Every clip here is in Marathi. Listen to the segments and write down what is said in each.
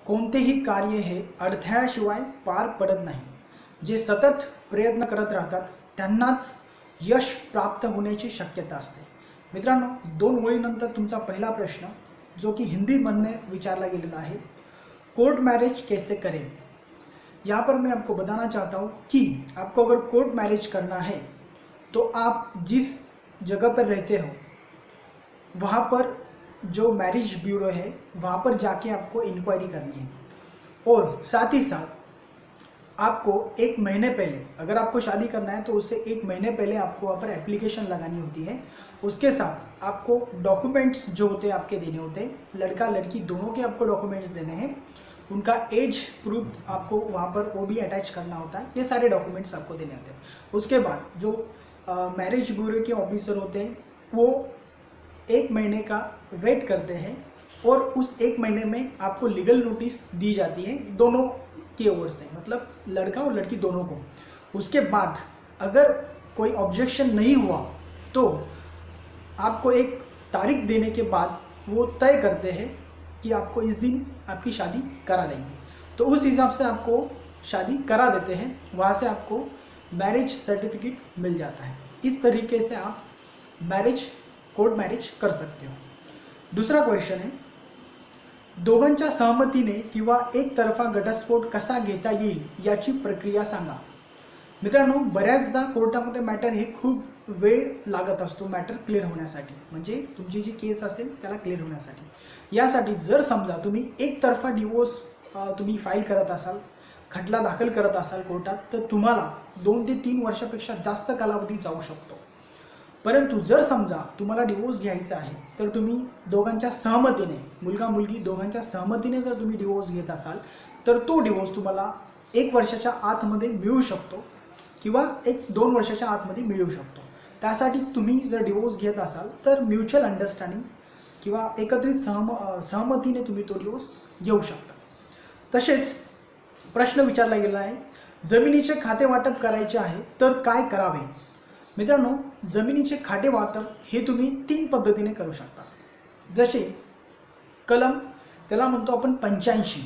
कोणतेही कार्य हे अडथळ्याशिवाय पार पडत नाही. जे सतत प्रयत्न करत राहतात त्यांनाच यश प्राप्त होण्याची शक्यता असते. मित्रांनो, 2 ओळीनंतर तुमचा पहिला प्रश्न जो कि हिंदीमधने विचारला गेलेला आहे, कोर्ट मैरिज कैसे करें. यहाँ पर मैं आपको बताना चाहता हूँ कि आपको अगर कोर्ट मैरिज करना है तो आप जिस जगह पर रहते हो वहाँ पर जो मैरिज ब्यूरो है वहाँ पर जाके आपको इंक्वायरी करनी है. और साथ ही साथ आपको 1 महीने पहले, अगर आपको शादी करना है तो उससे 1 महीने पहले आपको वहाँ पर एप्लीकेशन लगानी होती है. उसके साथ आपको डॉक्यूमेंट्स जो होते हैं आपके देने होते हैं. लड़का लड़की दोनों के आपको डॉक्यूमेंट्स देने हैं. उनका एज प्रूफ आपको वहाँ पर वो भी अटैच करना होता है. ये सारे डॉक्यूमेंट्स आपको देने होते हैं. उसके बाद जो मैरिज ब्यूरो के ऑफिसर होते हैं वो 1 महीने का वेट करते हैं और उस 1 महीने में आपको लीगल नोटिस दी जाती है दोनों की ओर से, मतलब लड़का और लड़की दोनों को. उसके बाद अगर कोई ऑब्जेक्शन नहीं हुआ तो आपको एक तारीख देने के बाद वो तय करते हैं कि आपको इस दिन आपकी शादी करा देंगे. तो उस हिसाब से आपको शादी करा देते हैं. वहाँ से आपको मैरिज सर्टिफिकेट मिल जाता है. इस तरीके से आप कोर्ट मैरिज कर सकते हो. दूसरा क्वेश्चन है, दोघांच्या सहमतीने किंवा एकतर्फा घटस्फोट कसा घेता येईल याची प्रक्रिया सांगा. मित्रांनो, बऱ्याचदा कोर्टामध्ये मॅटर हे खूप वेळ लागत असतो मॅटर क्लिअर होण्यासाठी, म्हणजे तुमची जी केस असेल त्याला क्लिअर होण्यासाठी. यासाठी जर समजा तुम्ही एकतर्फा डिवोर्स तुम्ही फाईल करत असाल, खटला दाखल करत असाल कोर्टात, तर तुम्हाला 2 ते 3 वर्षापेक्षा जास्त कालावधी जाऊ शकतो. परंतु जर समजा तुम्हाला डिवोर्स घ्यायचा आहे तर तुम्ही दोघांच्या सहमतीने, मुलगा मुलगी दोघांच्या सहमतीने जर तुम्ही डिवोर्स घेत असाल तर तो डिवोर्स तुम्हाला 1 वर्षाच्या आतमध्ये मिळू शकतो किंवा 1-2 वर्षाच्या आतमध्ये मिळू शकतो. त्यासाठी तुम्ही जर डिवोर्स घेत असाल तर म्युच्युअल अंडरस्टँडिंग किंवा एकत्रित सहमतीने तुम्ही तो डिवोर्स घेऊ शकता. तसेच प्रश्न विचारला गेला आहे, जमिनीचे खाते वाटप करायचे आहे तर काय करावे. मित्रांनो, जमिनीचे खाते वाटप हे तुम्ही 3 पद्धतीने करू शकता. जसे कलम त्याला म्हणतो आपण 85.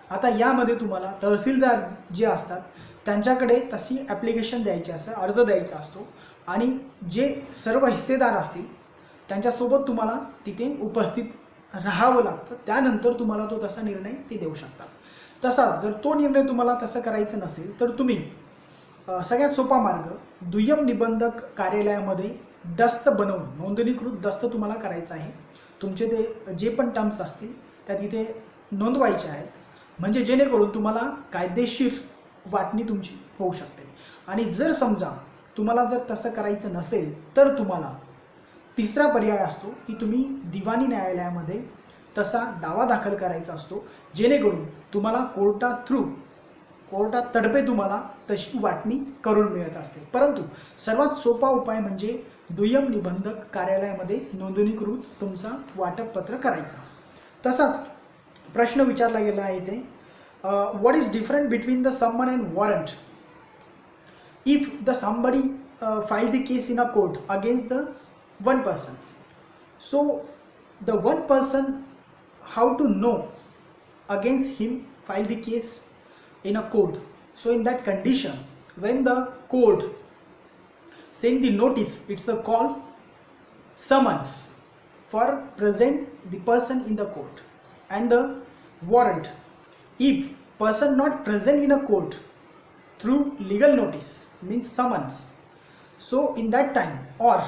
आता यामध्ये तुम्हाला तहसीलदार जे असतात त्यांच्याकडे तशी ॲप्लिकेशन द्यायची असते, अर्ज द्यायचा असतो आणि जे सर्व हिस्सेदार असतील त्यांच्यासोबत तुम्हाला तिथे उपस्थित राहावं लागतं. त्यानंतर तुम्हाला तो तसा निर्णय ते देऊ शकतात. तसाच जर तो निर्णय तुम्हाला तसं करायचं नसेल तर तुम्ही सगळ्यात सोपा मार्ग, दुय्यम निबंधक कार्यालयामध्ये दस्त बनवून, नोंदणीकृत दस्त तुम्हाला करायचा आहे. तुमचे ते जे पण टर्म्स असतील त्या तिथे नोंदवायचे आहेत, म्हणजे जेणेकरून तुम्हाला कायदेशीर वाटणी तुमची होऊ शकते. आणि जर समजा तुम्हाला जर तसं करायचं नसेल तर तुम्हाला तिसरा पर्याय असतो की तुम्ही दिवाणी न्यायालयामध्ये तसा दावा दाखल करायचा असतो, जेणेकरून तुम्हाला कोर्टातर्फे तुम्हाला तशी वाटणी करून मिळत असते. परंतु सर्वात सोपा उपाय म्हणजे दुय्यम निबंधक कार्यालयामध्ये नोंदणीकृत तुमचा वाटपपत्र करायचा. तसाच प्रश्न विचारला गेला आहे इथे, what is different between the समन and warrant. If the somebody file the case in a court against the one person, so the one person, how to know against him file the case in a court. So in that condition, when the court send the notice, it's a call summons for present the person in the court. And the warrant, if person not present in a court through legal notice means summons, so in that time, or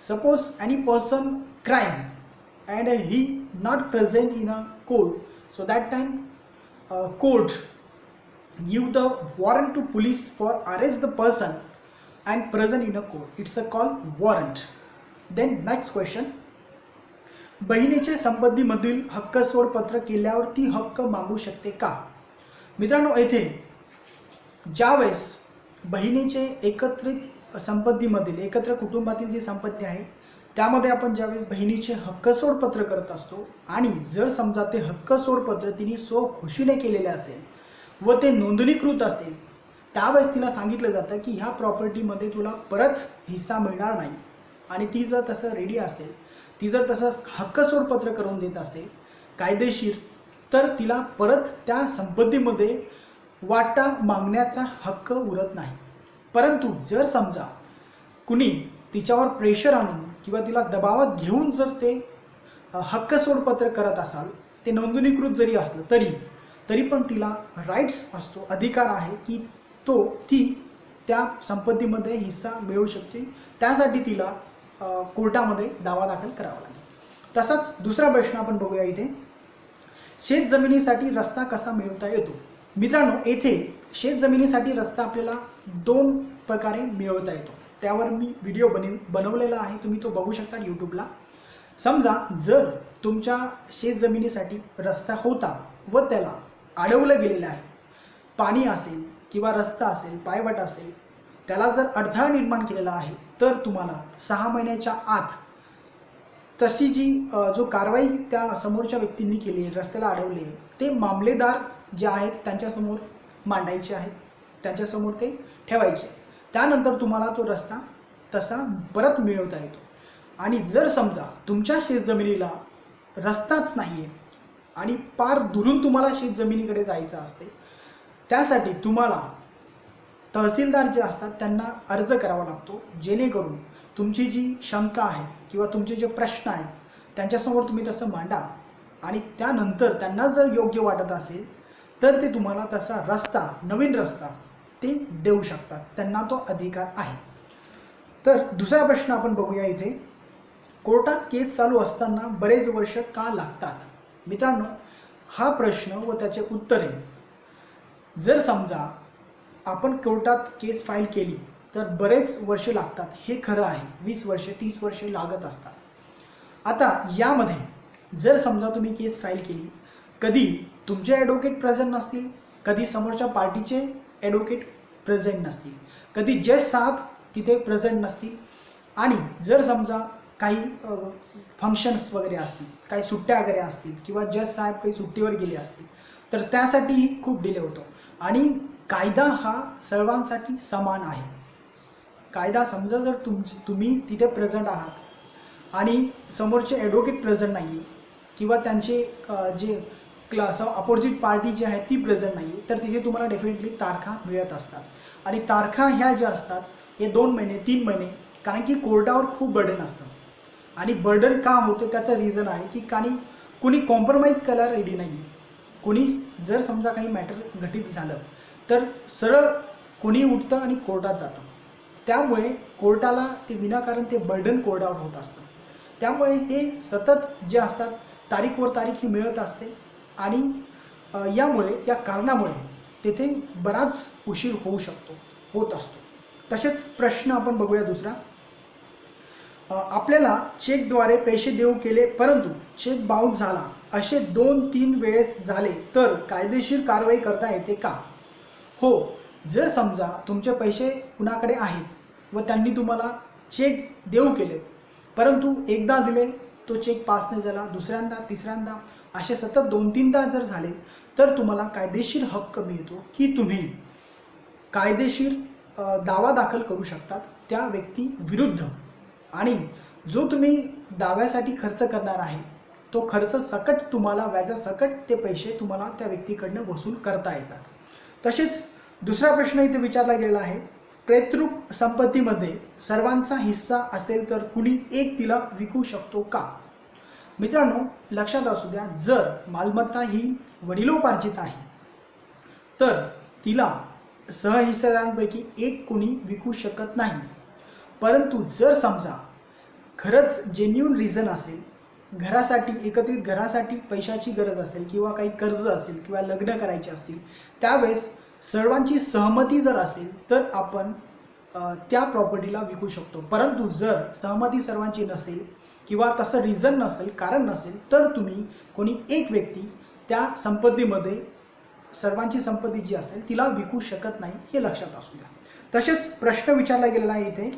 suppose any person crime and he not present in a court, so that time court give the warrant to police for arrest the person and present in a court. It's a called warrant. Then next question, बहिणीचे संपत्तीमधील हक्क सोडपत्र केल्यावर ती हक्क मागू शकते का. मित्रांनो, येथे ज्यावेळेस बहिणीचे एकत्रित संपत्तीमधील, एकत्र कुटुंबातील जी संपत्ती आहे त्यामध्ये आपण ज्यावेळेस बहिणीचे हक्क सोडपत्र करत असतो आणि जर समजा ते हक्क सोडपत्र तिने स्वखुशीने केलेले असेल व ते नोंदणीकृत असेल, त्यावेळेस तिला सांगितलं जातं की ह्या प्रॉपर्टीमध्ये तुला परत हिस्सा मिळणार नाही. आणि ती जर तसं रेडी असेल, ती जर तसं हक्क सोडपत्र करून देत असेल कायदेशीर, तर तिला परत त्या संपत्तीमध्ये वाटा मागण्याचा हक्क उरत नाही. परंतु जर समजा कुणी तिच्यावर प्रेशर आणून किंवा तिला दबावात घेऊन जर ते हक्क सोडपत्र करत असाल, ते नोंदणीकृत जरी असलं तरी पण तिला राईट्स असतो, अधिकार आहे की ती त्या संपत्तीमध्ये हिस्सा मिळवू शकते. त्यासाठी तिला कोर्टामध्ये दावा दाखल करावा लागेल. तसाच दुसरा प्रश्न आपण बघूया इथे, शेत जमिनीसाठी रस्ता कसा मिळवता येतो. मित्रांनो, येथे शेत जमिनीसाठी रस्ता आपल्याला 2 प्रकारे मिळवता येतो. त्यावर मी व्हिडिओ बनवलेला आहे, तुम्ही तो बघू शकता यूट्यूबला. समजा जर तुमच्या शेत जमिनीसाठी रस्ता होता व त्याला अडवलं गेलेलं आहे, पाणी असेल किंवा रस्ता असेल, पायवाट असेल, त्याला जर अडथळा निर्माण केलेला आहे, तर तुम्हाला 6 महिन्याच्या आत तशी जो कारवाई त्या समोरच्या व्यक्तींनी केली आहे, रस्त्याला अडवले, ते मामलेदार जे आहेत त्यांच्यासमोर मांडायचे आहेत, त्यांच्यासमोर ते ठेवायचे. त्यानंतर तुम्हाला तो रस्ता तसा परत मिळवता येतो. आणि जर समजा तुमच्या शेतजमिनीला रस्ताच नाही आहे आणि पार दुरून तुम्हाला शेतजमिनीकडे जायचं असते, त्यासाठी तुम्हाला तहसीलदार जे असतात त्यांना अर्ज करावा लागतो, जेणेकरून तुमची जी शंका आहे किंवा तुमचे जे प्रश्न आहेत त्यांच्यासमोर तुम्ही तसं मांडा आणि त्यानंतर त्यांना जर योग्य वाटत असेल तर ते तुम्हाला तसा रस्ता, नवीन रस्ता ते देऊ शकतात, त्यांना तो अधिकार आहे. तर दुसरा प्रश्न आपण बघूया इथे, कोर्टात केस चालू असताना बरेच वर्ष का लागतात. मित्रांनो, हा प्रश्न व त्याचे उत्तरे, जर समजा आपण कोर्टात केस फाईल केली तर बरेच वर्ष लागतात, हे खरं आहे. 20 वर्ष 30 वर्षे लागत असतात. आता यामध्ये जर समजा तुम्ही केस फाईल केली, कधी तुमचे ॲडव्होकेट प्रेझेंट नसतील, कधी समोरच्या पार्टीचे ॲडव्होकेट प्रेझेंट नसतील, कधी जज साहेब तिथे प्रेझेंट नसतील, आणि जर समजा काही फंक्शन्स वगैरे असतील, काही सुट्ट्या वगैरे असतील किंवा जज साहेब काही सुट्टीवर गेले असतील, तर त्यासाठीही खूप डिले होतो. आणि कायदा हा सर्वांसाठी समान आहे. कायदा समजा जर तुम्ही तिथे प्रेझेंट आहात आणि समोरचे ॲडव्होकेट प्रेझेंट नाही आहे किंवा त्यांचे जे अपोजिट पार्टी जी आहे ती प्रेझेंट नाही आहे, तर तिथे तुम्हाला डेफिनेटली तारखा मिळत असतात. आणि तारखा ह्या ज्या असतात हे 2 महिने 3 महिने, कारण की कोर्टावर खूप बर्डन असतं. आणि बर्डन का होतं त्याचं रिझन आहे की कुणी कॉम्प्रोमाइज करायला रेडी नाही आहे. कोणी जर समजा काही मॅटर घटित झालं तर सरळ कोणी उठतं आणि कोर्टात जातं. त्यामुळे कोर्टाला ते विनाकारण ते बर्डन कोर्टावर होत असतं. त्यामुळे हे सतत जे असतात तारीखवर तारीख ही मिळत असते आणि या कारणामुळे तेथे बराच उशीर होत असतो. तसेच प्रश्न आपण बघूया दुसरा, आपल्याला चेकद्वारे पैसे देऊ केले परंतु चेक बाउन्स झाला, असे 2-3 वेळेस झाले तर कायदेशीर कारवाई करता येते का. हो, जर समजा तुमचे पैसे कुणाकडे आहेत व त्यांनी तुम्हाला चेक देऊ केले, परंतु एकदा दिले तो चेक पास नाही झाला, दुसऱ्यांदा तिसऱ्यांदा असे सतत 2-3दा जर झाले, तर तुम्हाला कायदेशीर हक्क मिळतो की तुम्ही कायदेशीर दावा दाखल करू शकतात त्या व्यक्ती विरुद्ध. आणि जो तुम्ही दाव्यासाठी खर्च करणार आहे तो खर्च सकट तुम्हाला व्याजासकट ते पैसे तुम्हाला त्या व्यक्तीकडनं वसूल करता येतात. तसेच दुसरा प्रश्न इथे विचारला गेलेला आहे, पैतृक संपत्तीमध्ये सर्वांचा हिस्सा असेल तर कुणी एक तिला विकू शकतो का. मित्रांनो, लक्षात असू द्या, जर मालमत्ता ही वडिलोपार्जित आहे तर तिला सहहिस्सेदारांपैकी एक कुणी विकू शकत नाही. परंतु जर समजा खरंच जेन्युइन रिझन असेल, एकत्रित घरासाठी पैशाची गरज असेल किंवा काही कर्ज असेल किंवा लग्न करायचे असतील, त्यावेळेस सर्वांची सहमती जर असेल तर आपण त्या प्रॉपर्टीला विकू शकतो. परंतु जर सहमती सर्वांची नसेल किंवा तसं रिझन नसेल, कारण नसेल, तर तुम्ही कोणी एक व्यक्ती त्या संपत्तीमध्ये सर्वांची संपत्ती जी असेल तिला विकू शकत नाही, हे लक्षात असू द्या. तसेच प्रश्न विचारला गेलेला आहे इथे,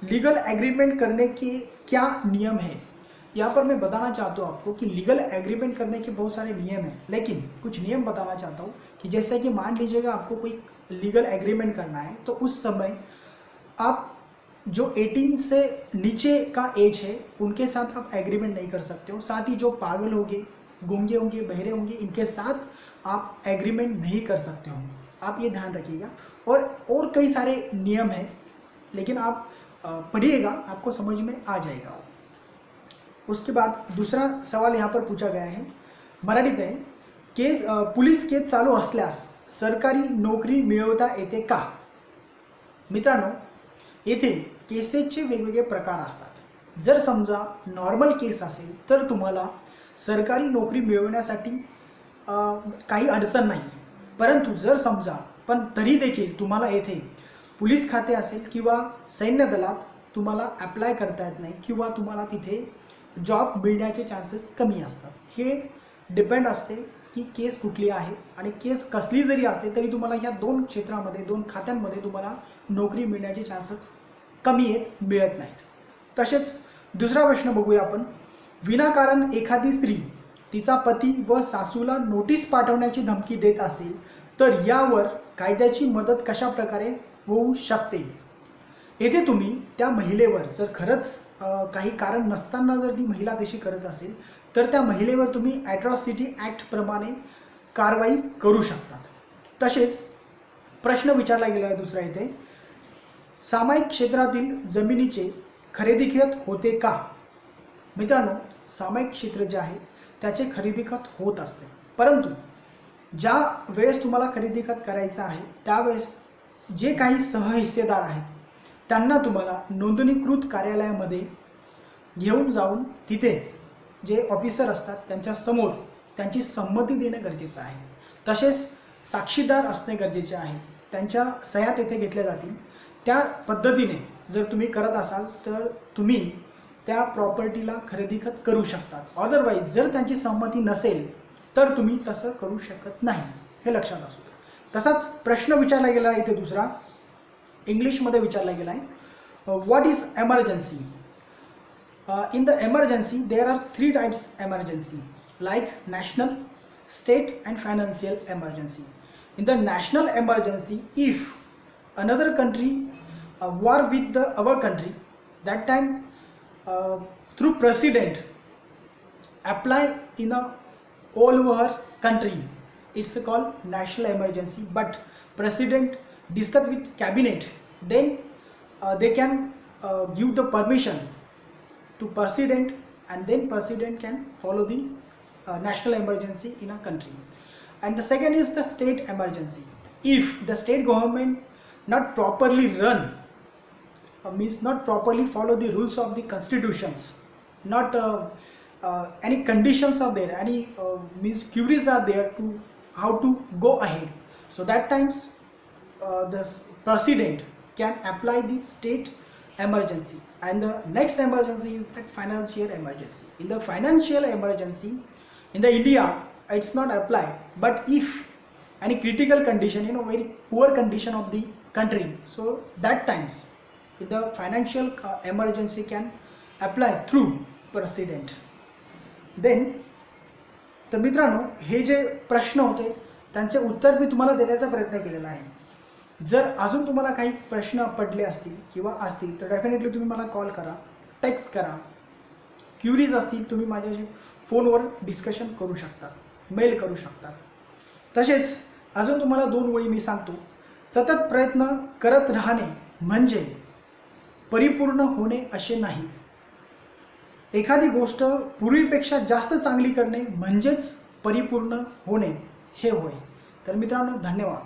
लीगल एग्रीमेंट करने के क्या नियम है. यहाँ पर मैं बताना चाहता हूँ आपको कि लीगल एग्रीमेंट करने के बहुत सारे नियम हैं, लेकिन कुछ नियम बताना चाहता हूँ कि जैसे कि मान लीजिएगा आपको कोई लीगल एग्रीमेंट करना है, तो उस समय आप जो 18 से नीचे का एज है उनके साथ आप एग्रीमेंट नहीं कर सकते हो. साथ ही जो पागल होंगे गूंगे होंगे, बहरे होंगे, इनके साथ आप एग्रीमेंट नहीं कर सकते हो। आप ये ध्यान रखिएगा। और कई सारे नियम हैं, लेकिन आप पढ़िएगा, आपको समझ में आ जाएगा। उसके बाद दूसरा सवाल यहाँ पर पूछा गया है, मराठीत आहे, केस पोलीस केस चालू असल्यास सरकारी नोकरी मिळवता येते का? मित्रांनो, येथे केसेसचे वेगवेगळे प्रकार असतात। जर समजा नॉर्मल केस असेल तर तुम्हाला सरकारी नोकरी मिळवण्यासाठी काही अडचण नाही, परंतु जर समजा पण तरी देखील तुम्हाला येथे पोलीस खाते असेल किंवा सैन्य दलात तुम्हाला अप्लाय करता येत नाही किंवा तुम्हाला तिथे जॉब मिळण्याचे चान्सेस कमी असतात। हे डिपेंड असते की केस कुठली आहे, आणि केस कसली जरी असली तरी तुम्हाला ह्या दोन क्षेत्रामध्ये, दोन खात्यांमध्ये तुम्हाला नोकरी मिळण्याचे चान्सेस कमी आहेत, मिळत नाहीत। तसेच दुसरा प्रश्न बघूया आपण, विनाकारण एखादी स्त्री तिचा पती व सासूला नोटीस पाठवण्याची धमकी देत असेल तर यावर कायद्याची मदत कशा प्रकारे होऊ शकते? येथे तुम्ही त्या महिलेवर जर खरंच काही कारण नसताना जर ती महिला तशी करत असेल तर त्या महिलेवर तुम्ही ॲट्रॉसिटी ॲक्ट प्रमाणे कारवाई करू शकतात। तसेच प्रश्न विचारला गेला आहे दुसरा इथे, सामायिक क्षेत्रातील जमिनीचे खरेदी खत होते का? मित्रांनो, सामायिक क्षेत्र जे आहे त्याचे खरेदी खत होत असते, परंतु ज्या वेळेस तुम्हाला खरेदी खत करायचं आहे त्यावेळेस जे काही सहहिस्सेदार आहेत त्यांना तुम्हाला नोंदणीकृत कार्यालयामध्ये घेऊन जाऊन तिथे जे ऑफिसर असतात त्यांच्या समोर त्यांची संमती देणे गरजेचं आहे। तसेच साक्षीदार असणे गरजेचे आहे, त्यांच्या सह्या तेथे घेतल्या जातील। त्या पद्धतीने जर तुम्ही करत असाल तर तुम्ही त्या प्रॉपर्टीला खरेदी खत करू शकतात। अदरवाईज जर त्यांची संमती नसेल तर तुम्ही तसं करू शकत नाही, हे लक्षात असू द्या। तसाच प्रश्न विचारला गेला इथे दुसरा, इंग्लिशमध्ये विचारला गेला आहे, what is emergency? In the emergency there are three types emergency, like national, state and financial emergency. In the national emergency, if another country war with our country, that time through president apply in a all over country, it's called national emergency. But president discuss with cabinet, then they can give the permission to president, and then president can follow the national emergency in a country. And the second is the state emergency. If the state government not properly run, means not properly follow the rules of the constitutions, not any conditions are there, any means queries are there to how to go ahead, so that times the president can apply the state emergency. And the next emergency is the financial emergency. In the financial emergency, in the India it's not applied, but if any critical condition, very poor condition of the country, so that times the financial emergency can apply through president. Then तर मित्रांनो, हे जे प्रश्न होते त्यांचे उत्तर मी तुम्हाला देण्याचा प्रयत्न केलेला आहे। जर अजून तुम्हाला काही प्रश्न पडले असतील किंवा असतील तर डेफिनेटली तुम्ही मला कॉल करा, टेक्स्ट करा, क्युरीज असतील तुम्ही माझ्याशी फोनवर डिस्कशन करू शकता, मेल करू शकता। तसेच अजून तुम्हाला दोन ओळी मी सांगतो, सतत प्रयत्न करत राहणे म्हणजे परिपूर्ण होणे असे नाही। एखादी गोष्ट पूर्वीपेक्षा जास्त चांगली करणे म्हणजेच परिपूर्ण होणे हे होय। तर मित्रांनो, धन्यवाद।